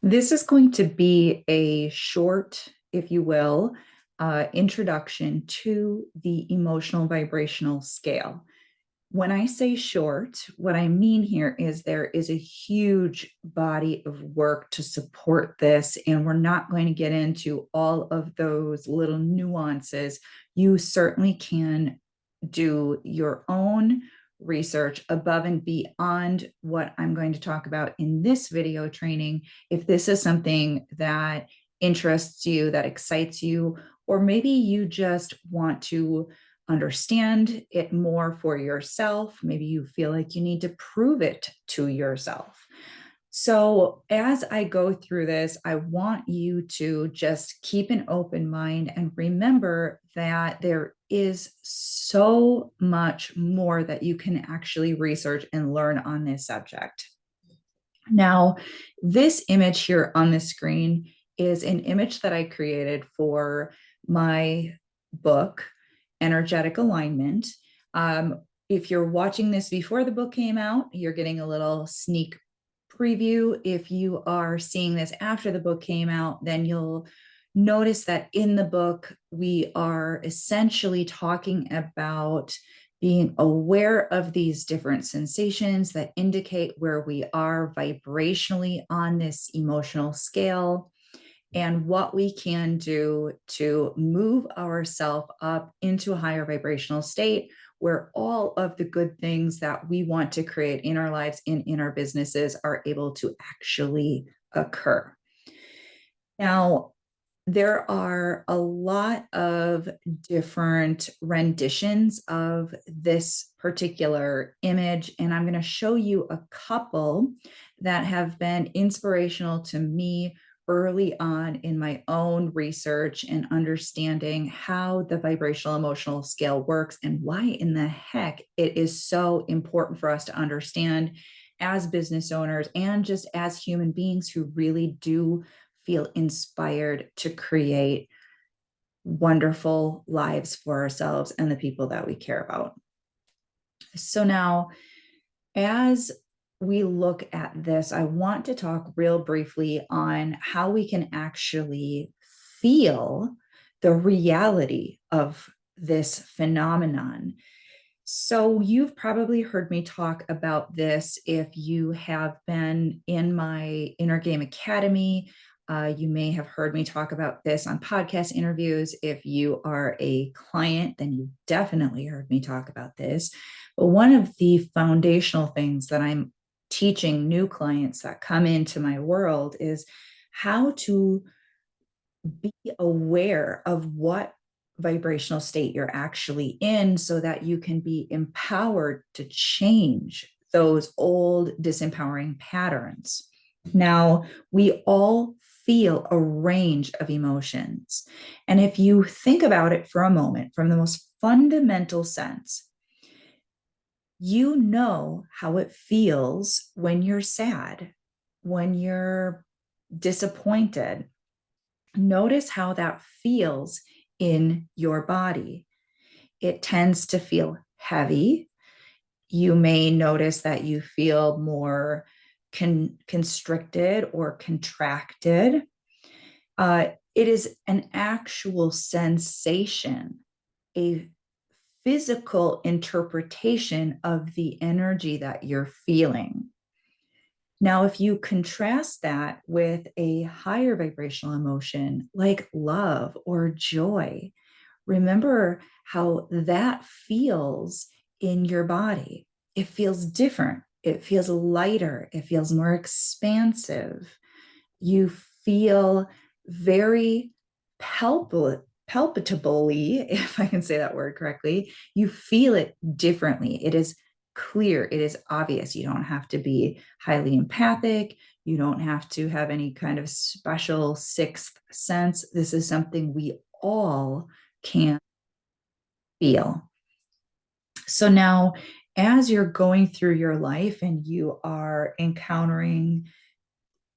This is going to be a short, if you will, introduction to the emotional vibrational scale. When I say short, what I mean here is there is a huge body of work to support this, and we're not going to get into all of those little nuances. You certainly can do your own research above and beyond what I'm going to talk about in this video training. If this is something that interests you, that excites you, or maybe you just want to understand it more for yourself, maybe you feel like you need to prove it to yourself. So, as I go through this, I want you to just keep an open mind and remember that there is so much more that you can actually research and learn on this subject. Now, this image here on the screen is an image that I created for my book, Energetic Alignment. If you're watching this before the book came out, you're getting a little sneak preview. If you are seeing this after the book came out, then you'll notice that in the book, we are essentially talking about being aware of these different sensations that indicate where we are vibrationally on this emotional scale and what we can do to move ourselves up into a higher vibrational state where all of the good things that we want to create in our lives and in our businesses are able to actually occur. Now, there are a lot of different renditions of this particular image, and I'm going to show you a couple that have been inspirational to me early on in my own research and understanding how the vibrational emotional scale works and why in the heck it is so important for us to understand as business owners and just as human beings who really do feel inspired to create wonderful lives for ourselves and the people that we care about. So now, as we look at this, I want to talk real briefly on how we can actually feel the reality of this phenomenon. So, you've probably heard me talk about this if you have been in my Inner Game Academy. You may have heard me talk about this on podcast interviews. If you are a client, then you definitely heard me talk about this. But one of the foundational things that I'm teaching new clients that come into my world is how to be aware of what vibrational state you're actually in so that you can be empowered to change those old disempowering patterns. Now, we all feel a range of emotions. And if you think about it for a moment, from the most fundamental sense, you know how it feels when you're sad, when you're disappointed. Notice how that feels in your body. It tends to feel heavy. You may notice that you feel more constricted or contracted. It is an actual sensation, a physical interpretation of the energy that you're feeling. Now, if you contrast that with a higher vibrational emotion like love or joy, remember how that feels in your body. It feels different. It feels lighter. It feels more expansive. You feel very palpatably, if I can say that word correctly, you feel it differently. It is clear, it is obvious. You don't have to be highly empathic. You don't have to have any kind of special sixth sense. This is something we all can feel. So now, as you're going through your life and you are encountering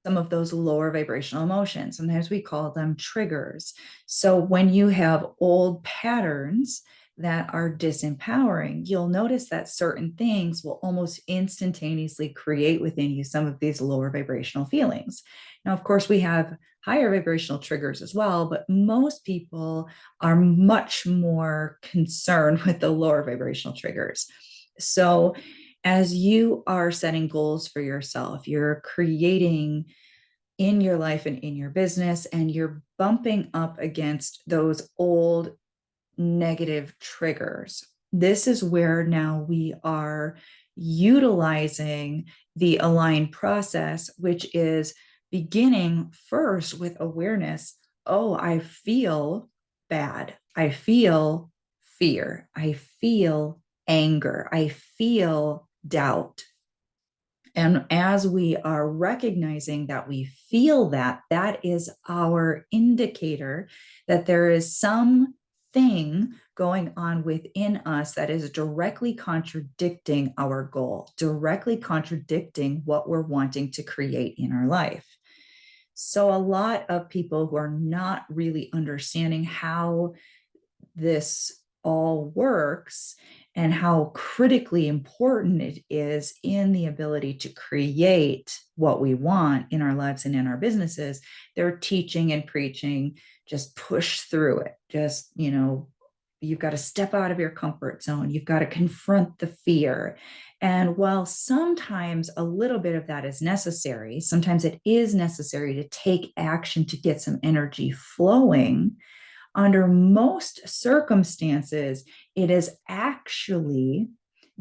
some of those lower vibrational emotions, sometimes we call them triggers. So when you have old patterns that are disempowering, you'll notice that certain things will almost instantaneously create within you some of these lower vibrational feelings. Now, of course, we have higher vibrational triggers as well, but most people are much more concerned with the lower vibrational triggers. So, as you are setting goals for yourself, you're creating in your life and in your business, and you're bumping up against those old negative triggers. This is where now we are utilizing the aligned process, which is beginning first with awareness. Oh, I feel bad. I feel fear. I feel anger. I feel doubt. And as we are recognizing that we feel that, that is our indicator that there is something going on within us that is directly contradicting our goal, directly contradicting what we're wanting to create in our life. So, a lot of people who are not really understanding how this all works and how critically important it is in the ability to create what we want in our lives and in our businesses, they're teaching and preaching, just push through it. Just, you've got to step out of your comfort zone. You've got to confront the fear. And while sometimes a little bit of that is necessary, sometimes it is necessary to take action to get some energy flowing. Under most circumstances, it is actually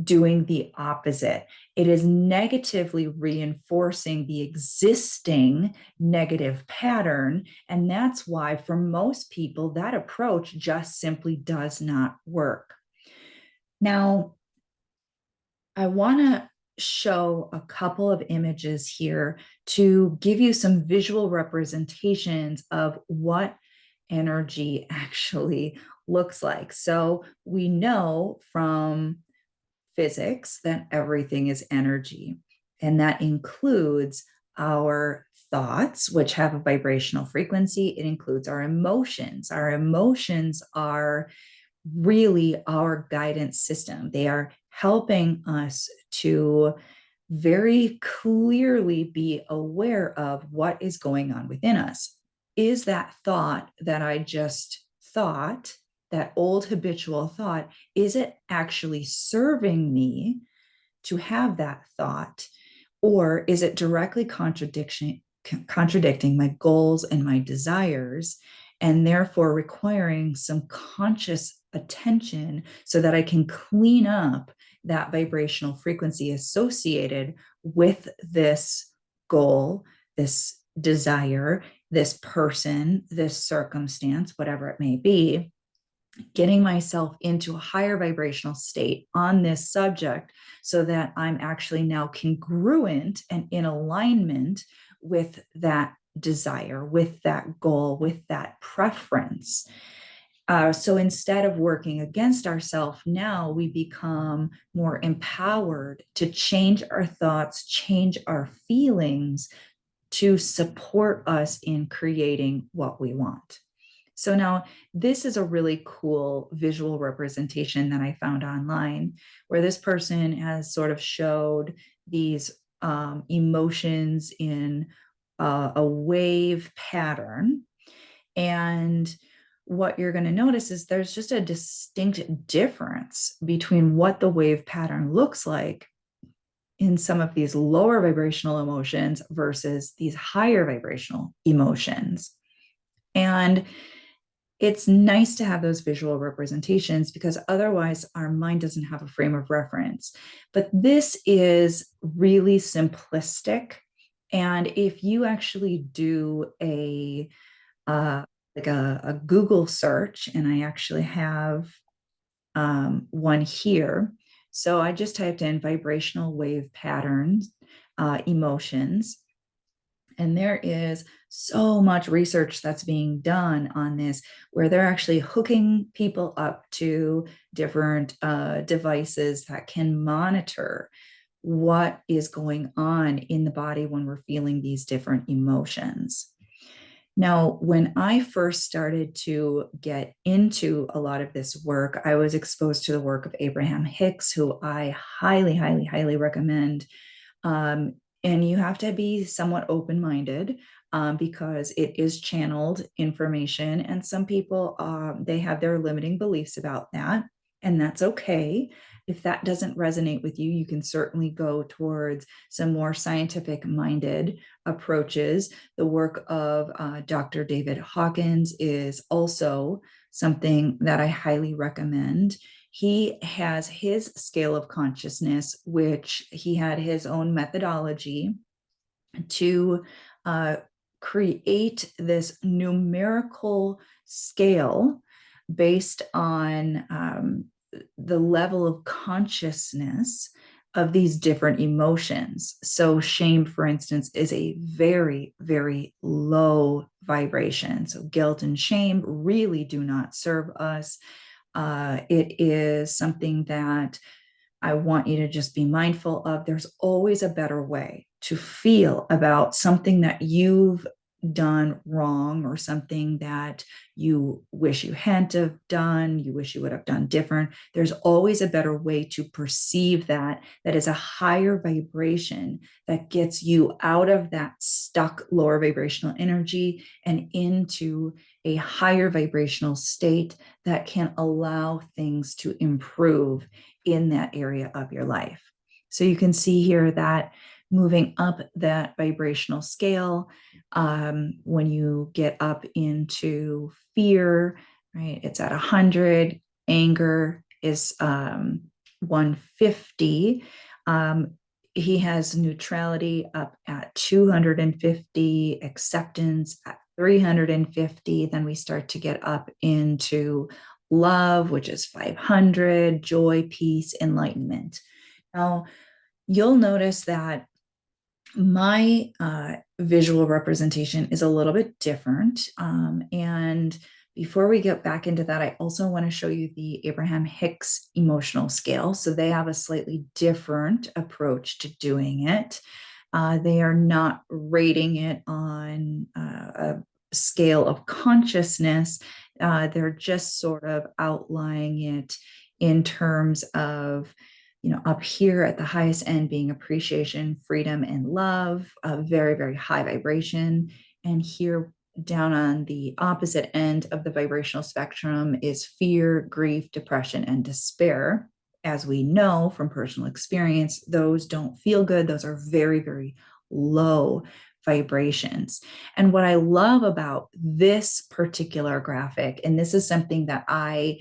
doing the opposite. It is negatively reinforcing the existing negative pattern. And that's why, for most people, that approach just simply does not work. Now, I want to show a couple of images here to give you some visual representations of what energy actually looks like. So we know from physics that everything is energy, and that includes our thoughts, which have a vibrational frequency. It includes our emotions. Our emotions are really our guidance system. They are helping us to very clearly be aware of what is going on within us. Is that thought that I just thought, that old habitual thought, is it actually serving me to have that thought? Or is it directly contradicting my goals and my desires, and therefore requiring some conscious attention so that I can clean up that vibrational frequency associated with this goal, this desire, this person, this circumstance, whatever it may be, getting myself into a higher vibrational state on this subject so that I'm actually now congruent and in alignment with that desire, with that goal, with that preference. So instead of working against ourselves, now we become more empowered to change our thoughts, change our feelings to support us in creating what we want. So now this is a really cool visual representation that I found online, where this person has sort of showed these emotions in a wave pattern. And what you're going to notice is there's just a distinct difference between what the wave pattern looks like in some of these lower vibrational emotions versus these higher vibrational emotions. And it's nice to have those visual representations because otherwise our mind doesn't have a frame of reference. But this is really simplistic. And if you actually do a Google search, and I actually have one here. So I just typed in vibrational wave patterns, emotions, and there is so much research that's being done on this, where they're actually hooking people up to different devices that can monitor what is going on in the body when we're feeling these different emotions. Now, when I first started to get into a lot of this work, I was exposed to the work of Abraham Hicks, who I highly, highly, highly recommend. Um, and you have to be somewhat open-minded, because it is channeled information, and some people, they have their limiting beliefs about that, and that's okay. If that doesn't resonate with you, you can certainly go towards some more scientific minded approaches. The work of Dr. David Hawkins is also something that I highly recommend. He has his scale of consciousness, which he had his own methodology to uh, create this numerical scale based on the level of consciousness of these different emotions. So, shame, for instance, is a very, very low vibration. So, guilt and shame really do not serve us. It is something that I want you to just be mindful of. There's always a better way to feel about something that you've done wrong, or something that you wish you hadn't have done, you wish you would have done different. There's always a better way to perceive that, that is a higher vibration that gets you out of that stuck lower vibrational energy and into a higher vibrational state that can allow things to improve in that area of your life. So you can see here that moving up that vibrational scale, when you get up into fear, right, it's at 100, anger is 150. He has neutrality up at 250, acceptance at 350. Then we start to get up into love, which is 500, joy, peace, enlightenment. Now, you'll notice that my visual representation is a little bit different. And before we get back into that, I also want to show you the Abraham Hicks emotional scale. So they have a slightly different approach to doing it. They are not rating it on a scale of consciousness. They're just sort of outlining it in terms of, up here at the highest end being appreciation, freedom, and love, a very, very high vibration. And here down on the opposite end of the vibrational spectrum is fear, grief, depression, and despair. As we know from personal experience, those don't feel good. Those are very, very low vibrations. And what I love about this particular graphic, and this is something that I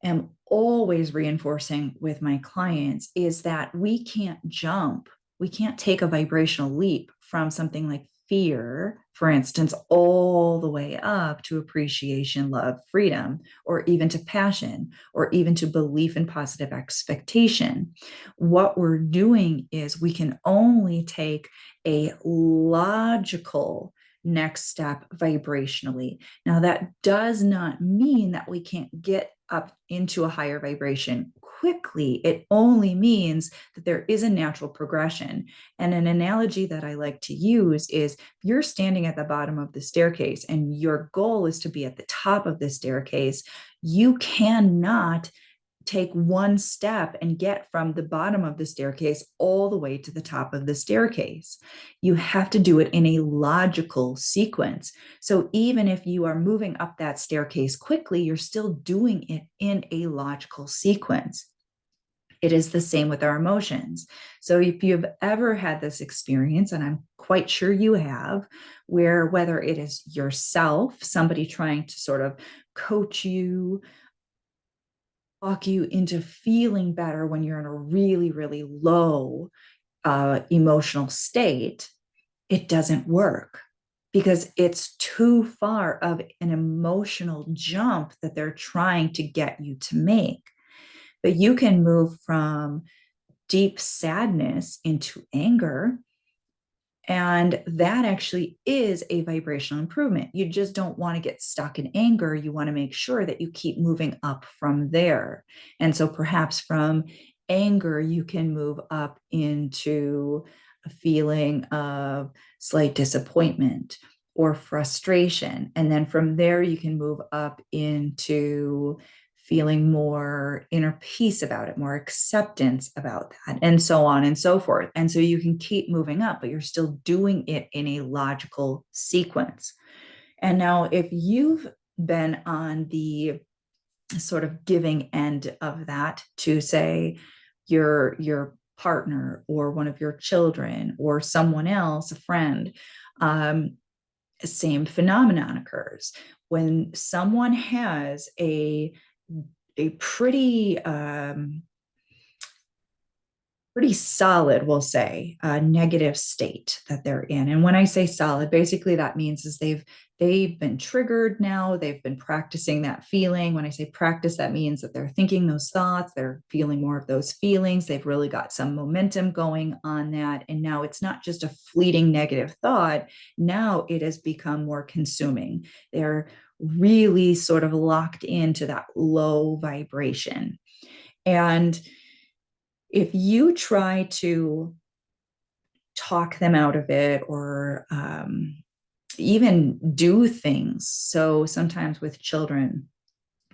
am always reinforcing with my clients, is that we can't jump, we can't take a vibrational leap from something like fear, for instance, all the way up to appreciation, love, freedom, or even to passion, or even to belief in positive expectation. What we're doing is we can only take a logical next step vibrationally. Now, that does not mean that we can't get up into a higher vibration quickly. It only means that there is a natural progression. And an analogy that I like to use is, if you're standing at the bottom of the staircase and your goal is to be at the top of the staircase, you cannot take one step and get from the bottom of the staircase all the way to the top of the staircase. You have to do it in a logical sequence. So even if you are moving up that staircase quickly, you're still doing it in a logical sequence. It is the same with our emotions. So if you've ever had this experience, and I'm quite sure you have, where whether it is yourself, somebody trying to sort of coach you, walk you into feeling better when you're in a really, really low emotional state, it doesn't work because it's too far of an emotional jump that they're trying to get you to make. But you can move from deep sadness into anger. And that actually is a vibrational improvement. You just don't want to get stuck in anger. You want to make sure that you keep moving up from there. And so perhaps from anger, you can move up into a feeling of slight disappointment, or frustration. And then from there, you can move up into feeling more inner peace about it, more acceptance about that, and so on and so forth. And so you can keep moving up, but you're still doing it in a logical sequence. And now, if you've been on the sort of giving end of that to, say, your partner or one of your children or someone else, a friend, same phenomenon occurs when someone has a pretty solid, we'll say, negative state that they're in. And when I say solid, basically that means is they've been triggered now, they've been practicing that feeling. When I say practice, that means that they're thinking those thoughts, they're feeling more of those feelings, they've really got some momentum going on that. And now it's not just a fleeting negative thought, now it has become more consuming. They're really sort of locked into that low vibration. And if you try to talk them out of it or even do things, so sometimes with children,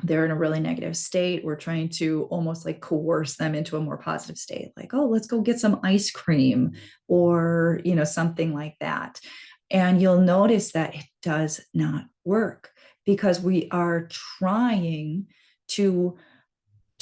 they're in a really negative state. We're trying to almost like coerce them into a more positive state, like, oh, let's go get some ice cream or, something like that. And you'll notice that it does not work because we are trying to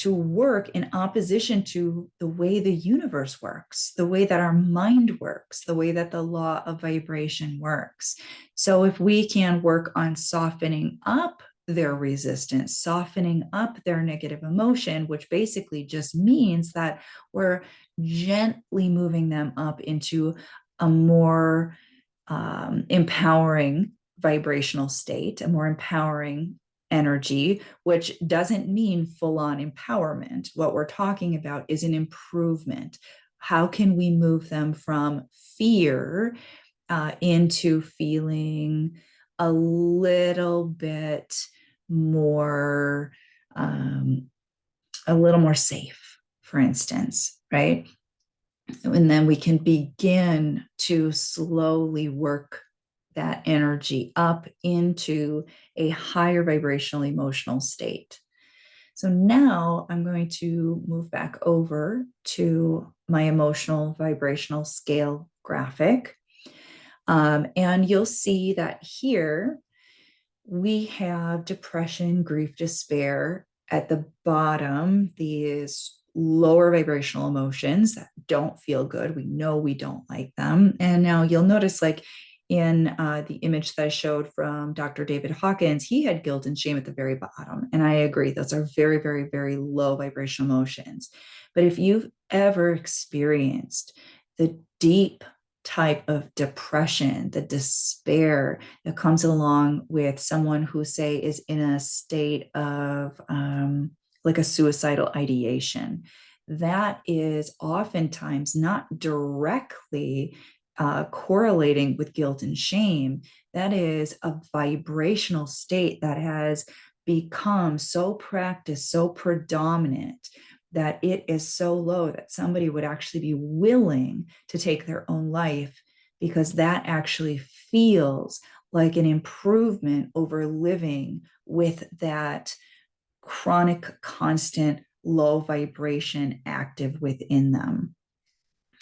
work in opposition to the way the universe works, the way that our mind works, the way that the law of vibration works. So if we can work on softening up their resistance, softening up their negative emotion, which basically just means that we're gently moving them up into a more empowering vibrational state, a more empowering energy, which doesn't mean full on empowerment. What we're talking about is an improvement. How can we move them from fear into feeling a little bit more, a little more safe, for instance, right? And then we can begin to slowly work that energy up into a higher vibrational emotional state. So now I'm going to move back over to my emotional vibrational scale graphic. And you'll see that here we have depression, grief, despair. At the bottom, these lower vibrational emotions that don't feel good. We know we don't like them. And now you'll notice, like in the image that I showed from Dr. David Hawkins, he had guilt and shame at the very bottom. And I agree, those are very, very, very low vibrational emotions. But if you've ever experienced the deep type of depression, the despair that comes along with someone who, say, is in a state of like a suicidal ideation, that is oftentimes not directly correlating with guilt and shame. That is a vibrational state that has become so practiced, so predominant, that it is so low that somebody would actually be willing to take their own life because that actually feels like an improvement over living with that chronic, constant low vibration active within them.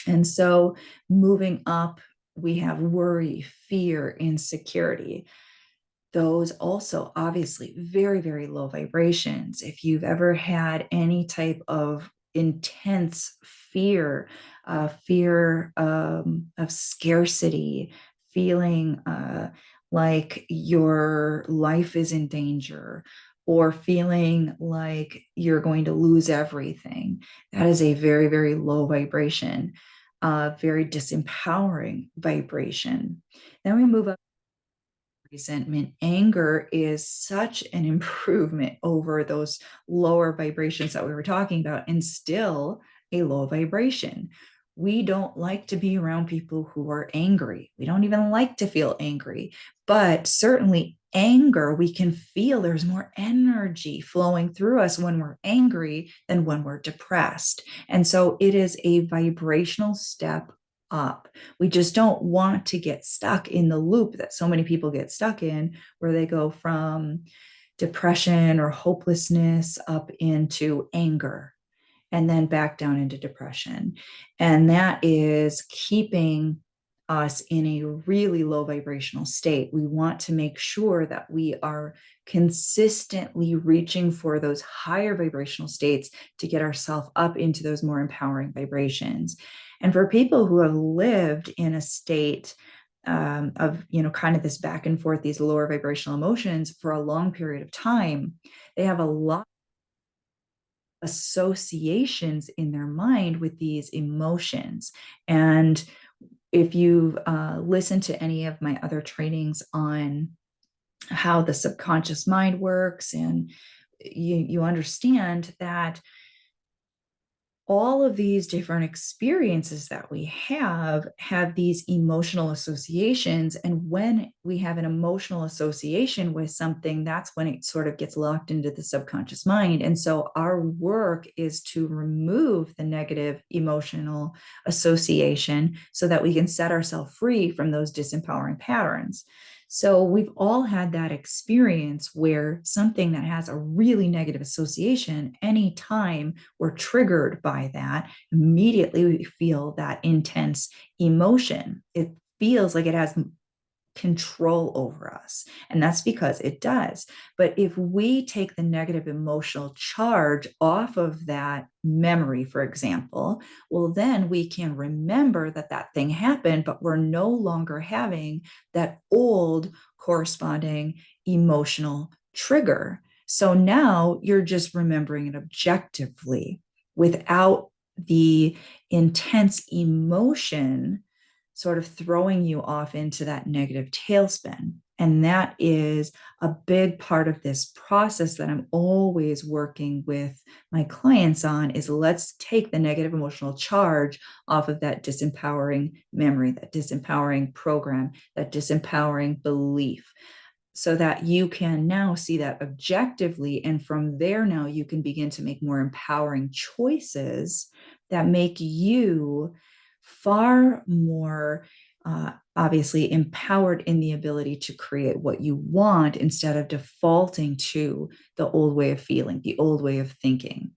And so moving up, we have worry, fear, insecurity. Those also obviously very, very low vibrations. If you've ever had any type of intense fear, fear of scarcity, feeling like your life is in danger, or feeling like you're going to lose everything, that is a very, very low vibration, very disempowering vibration. Then we move up. Resentment, anger is such an improvement over those lower vibrations that we were talking about, and still a low vibration. We don't like to be around people who are angry. We don't even like to feel angry, but certainly anger, we can feel there's more energy flowing through us when we're angry than when we're depressed. And so it is a vibrational step up. We just don't want to get stuck in the loop that so many people get stuck in, where they go from depression or hopelessness up into anger and then back down into depression. And that is keeping us in a really low vibrational state. We want to make sure that we are consistently reaching for those higher vibrational states to get ourselves up into those more empowering vibrations. And for people who have lived in a state of, kind of this back and forth, these lower vibrational emotions for a long period of time, they have a lot associations in their mind with these emotions. And if you've listened to any of my other trainings on how the subconscious mind works, and you understand that all of these different experiences that we have these emotional associations. And when we have an emotional association with something, that's when it sort of gets locked into the subconscious mind. And so our work is to remove the negative emotional association so that we can set ourselves free from those disempowering patterns. So we've all had that experience where something that has a really negative association, anytime we're triggered by that, immediately we feel that intense emotion. It feels like it has control over us. And that's because it does. But if we take the negative emotional charge off of that memory, for example, well, then we can remember that that thing happened, but we're no longer having that old corresponding emotional trigger. So now you're just remembering it objectively without the intense emotion sort of throwing you off into that negative tailspin. And that is a big part of this process that I'm always working with my clients on, is let's take the negative emotional charge off of that disempowering memory, that disempowering program, that disempowering belief, so that you can now see that objectively. And from there, now you can begin to make more empowering choices that make you far more obviously empowered in the ability to create what you want, instead of defaulting to the old way of feeling, the old way of thinking.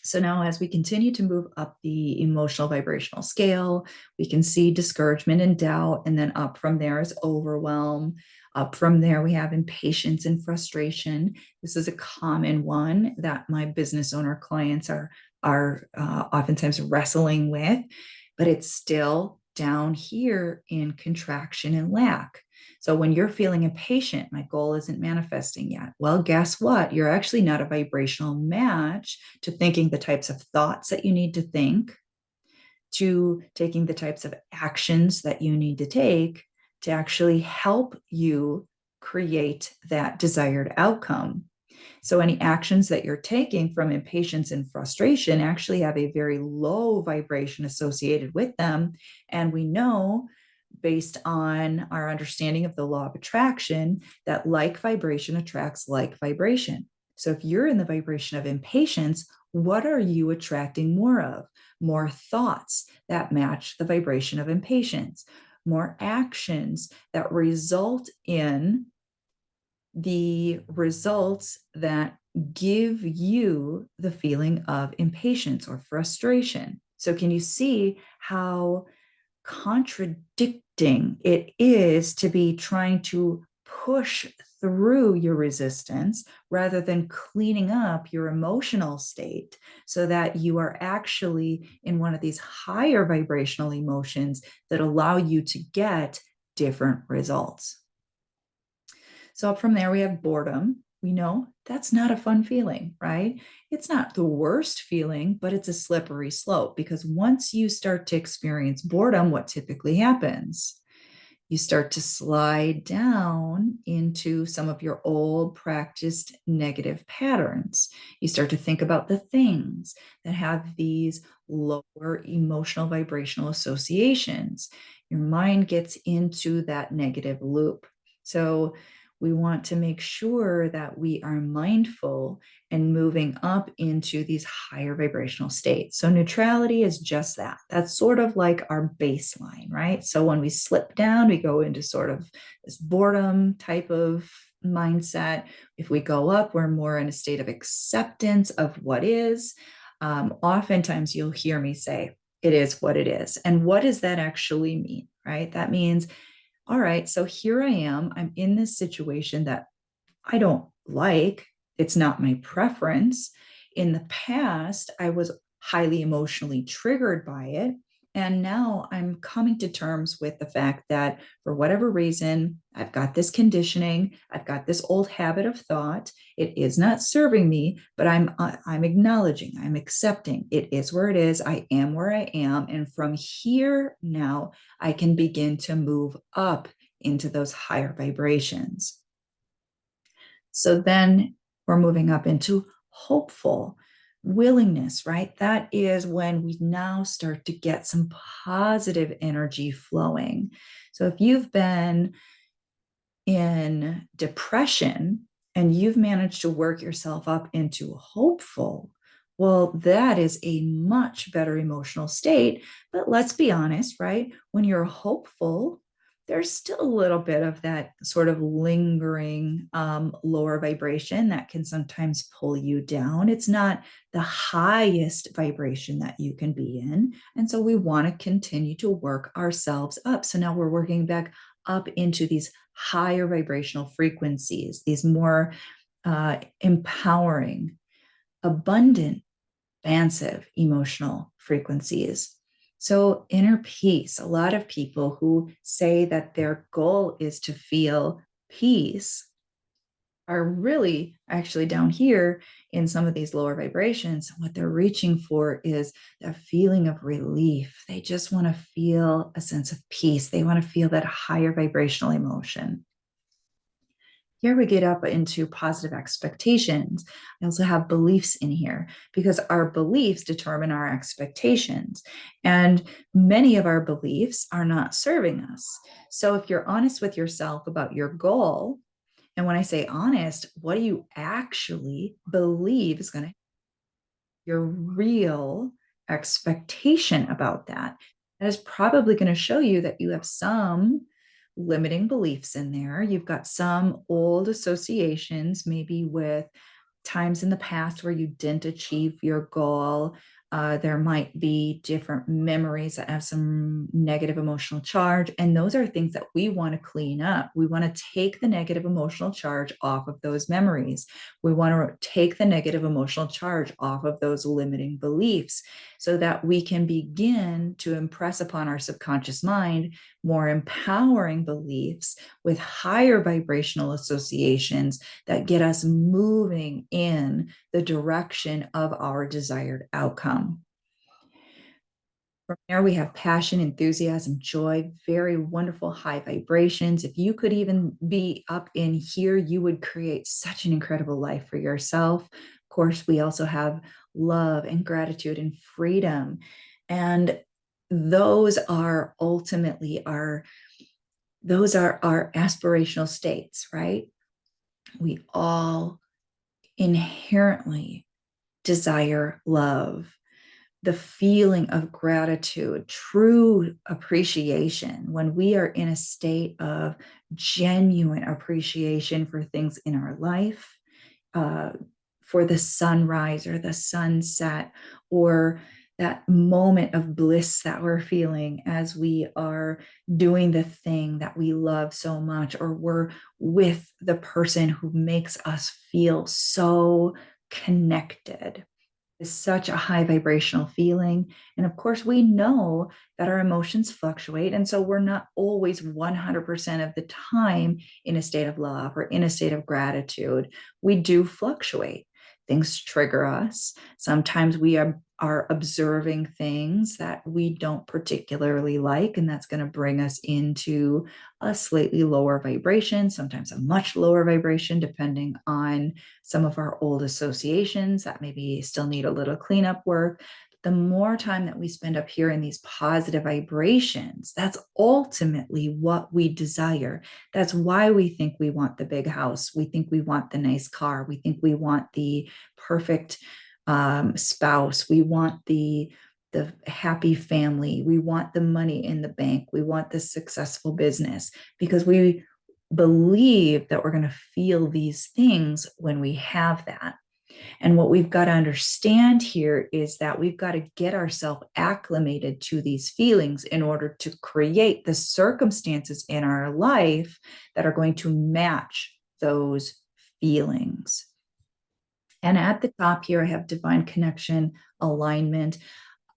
So now, as we continue to move up the emotional vibrational scale, we can see discouragement and doubt. And then up from there is overwhelm. Up from there, we have impatience and frustration. This is a common one that my business owner clients are oftentimes wrestling with, but it's still down here in contraction and lack. So when you're feeling impatient, my goal isn't manifesting yet. Well, guess what? You're actually not a vibrational match to thinking the types of thoughts that you need to think, to taking the types of actions that you need to take to actually help you create that desired outcome. So any actions that you're taking from impatience and frustration actually have a very low vibration associated with them. And we know, based on our understanding of the law of attraction, that like vibration attracts like vibration. So if you're in the vibration of impatience, what are you attracting more of? More thoughts that match the vibration of impatience, more actions that result in the results that give you the feeling of impatience or frustration. So, can you see how contradicting it is to be trying to push through your resistance rather than cleaning up your emotional state so that you are actually in one of these higher vibrational emotions that allow you to get different results? So up from there, we have boredom. We know that's not a fun feeling, right? It's not the worst feeling, but it's a slippery slope, because once you start to experience boredom, what typically happens? You start to slide down into some of your old practiced negative patterns. You start to think about the things that have these lower emotional vibrational associations. Your mind gets into that negative loop. So We want to make sure that we are mindful and moving up into these higher vibrational states. So neutrality is just that. That's sort of like our baseline, right? So when we slip down, we go into sort of this boredom type of mindset. If we go up, we're more in a state of acceptance of what is. Oftentimes you'll hear me say, it is what it is. And what does that actually mean, right? That means, all right, so here I am. I'm in this situation that I don't like. It's not my preference. In the past, I was highly emotionally triggered by it. And now I'm coming to terms with the fact that for whatever reason, I've got this conditioning, I've got this old habit of thought. It is not serving me, but I'm acknowledging, I'm accepting. It is where it is. I am where I am. And from here now, I can begin to move up into those higher vibrations. So then we're moving up into hopeful willingness, right? That is when we now start to get some positive energy flowing. So if you've been in depression and you've managed to work yourself up into hopeful, well, that is a much better emotional state. But let's be honest, right? When you're hopeful, there's still a little bit of that sort of lingering lower vibration that can sometimes pull you down. It's not the highest vibration that you can be in. And so we want to continue to work ourselves up. So now we're working back up into these higher vibrational frequencies, these more empowering, abundant, expansive emotional frequencies. So, inner peace, a lot of people who say that their goal is to feel peace are really actually down here in some of these lower vibrations. What they're reaching for is a feeling of relief. They just want to feel a sense of peace. They want to feel that higher vibrational emotion. Here we get up into positive expectations. I also have beliefs in here because our beliefs determine our expectations. And many of our beliefs are not serving us. So if you're honest with yourself about your goal, and when I say honest, what do you actually believe is going to your real expectation about that? That is probably going to show you that you have some limiting beliefs in there. You've got some old associations, maybe with times in the past where you didn't achieve your goal. There might be different memories that have some negative emotional charge. And those are things that we want to clean up. We want to take the negative emotional charge off of those memories. We want to take the negative emotional charge off of those limiting beliefs so that we can begin to impress upon our subconscious mind more empowering beliefs with higher vibrational associations that get us moving in the direction of our desired outcome. From there, we have passion, enthusiasm, joy, very wonderful high vibrations. If you could even be up in here, you would create such an incredible life for yourself. Of course, we also have love and gratitude and freedom. And those are ultimately our aspirational states, right? We all inherently desire love, the feeling of gratitude, true appreciation, when we are in a state of genuine appreciation for things in our life, uh, for the sunrise or the sunset, or that moment of bliss that we're feeling as we are doing the thing that we love so much, or we're with the person who makes us feel so connected is such a high vibrational feeling. And of course, we know that our emotions fluctuate. And so we're not always 100% of the time in a state of love or in a state of gratitude. We do fluctuate. Things trigger us. Sometimes we are observing things that we don't particularly like, and that's going to bring us into a slightly lower vibration, sometimes a much lower vibration, depending on some of our old associations that maybe still need a little cleanup work. the more time that we spend up here in these positive vibrations, that's ultimately what we desire. That's why we think we want the big house. We think we want the nice car. We think we want the perfect spouse. We want the happy family. We want the money in the bank. We want the successful business because we believe that we're going to feel these things when we have that. And what we've got to understand here is that we've got to get ourselves acclimated to these feelings in order to create the circumstances in our life that are going to match those feelings. And at the top here, I have divine connection, alignment.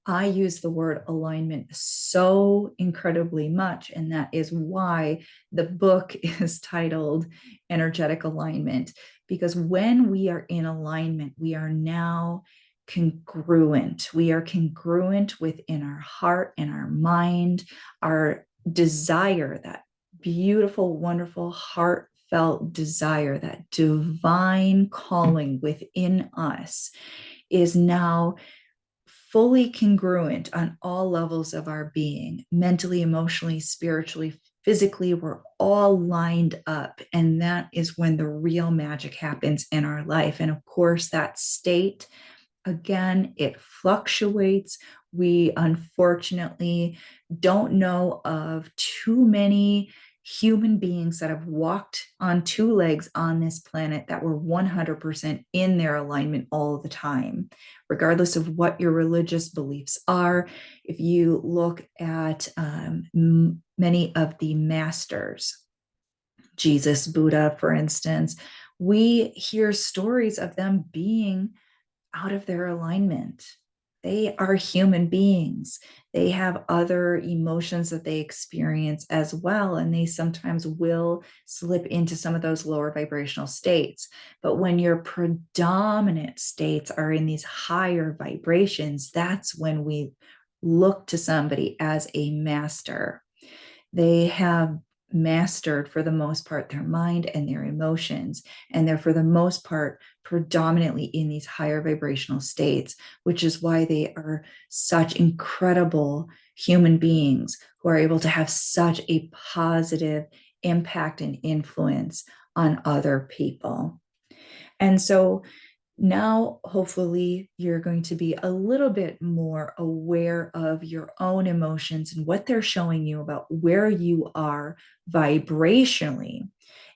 I use the word alignment so incredibly much, and that is why the book is titled Energetic Alignment, because when we are in alignment, we are now congruent. We are congruent within our heart and our mind, our desire, that beautiful, wonderful, heartfelt desire, that divine calling within us is now fully congruent on all levels of our being, mentally, emotionally, spiritually, physically. We're all lined up. And that is when the real magic happens in our life. And of course, that state, again, it fluctuates. We unfortunately don't know of too many human beings that have walked on two legs on this planet that were 100% in their alignment all the time, regardless of what your religious beliefs are. If you look at many of the masters, Jesus, Buddha, for instance, we hear stories of them being out of their alignment. They are human beings. They have other emotions that they experience as well, and they sometimes will slip into some of those lower vibrational states. But when your predominant states are in these higher vibrations, that's when we look to somebody as a master. They have mastered, for the most part, their mind and their emotions, and they're, for the most part, predominantly in these higher vibrational states, which is why they are such incredible human beings who are able to have such a positive impact and influence on other people. And so now, hopefully, you're going to be a little bit more aware of your own emotions and what they're showing you about where you are vibrationally.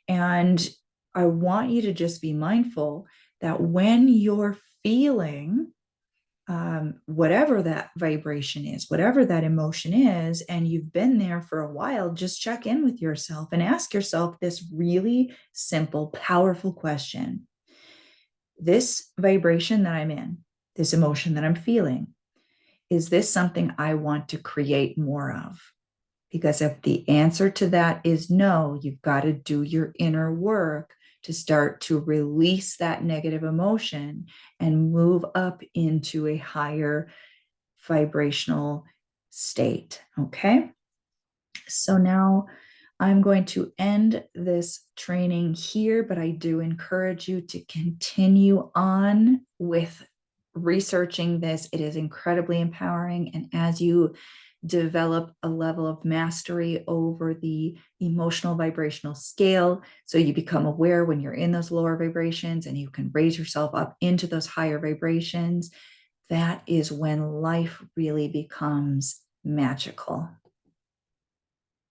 And I want you to just be mindful that when you're feeling whatever that vibration is, whatever that emotion is, and you've been there for a while, just check in with yourself and ask yourself this really simple, powerful question. This vibration that I'm in, this emotion that I'm feeling, is this something I want to create more of? Because if the answer to that is no, you've got to do your inner work to start to release that negative emotion and move up into a higher vibrational state. Okay. So now I'm going to end this training here, but I do encourage you to continue on with researching this. It is incredibly empowering. And as you develop a level of mastery over the emotional vibrational scale, so you become aware when you're in those lower vibrations and you can raise yourself up into those higher vibrations, that is when life really becomes magical.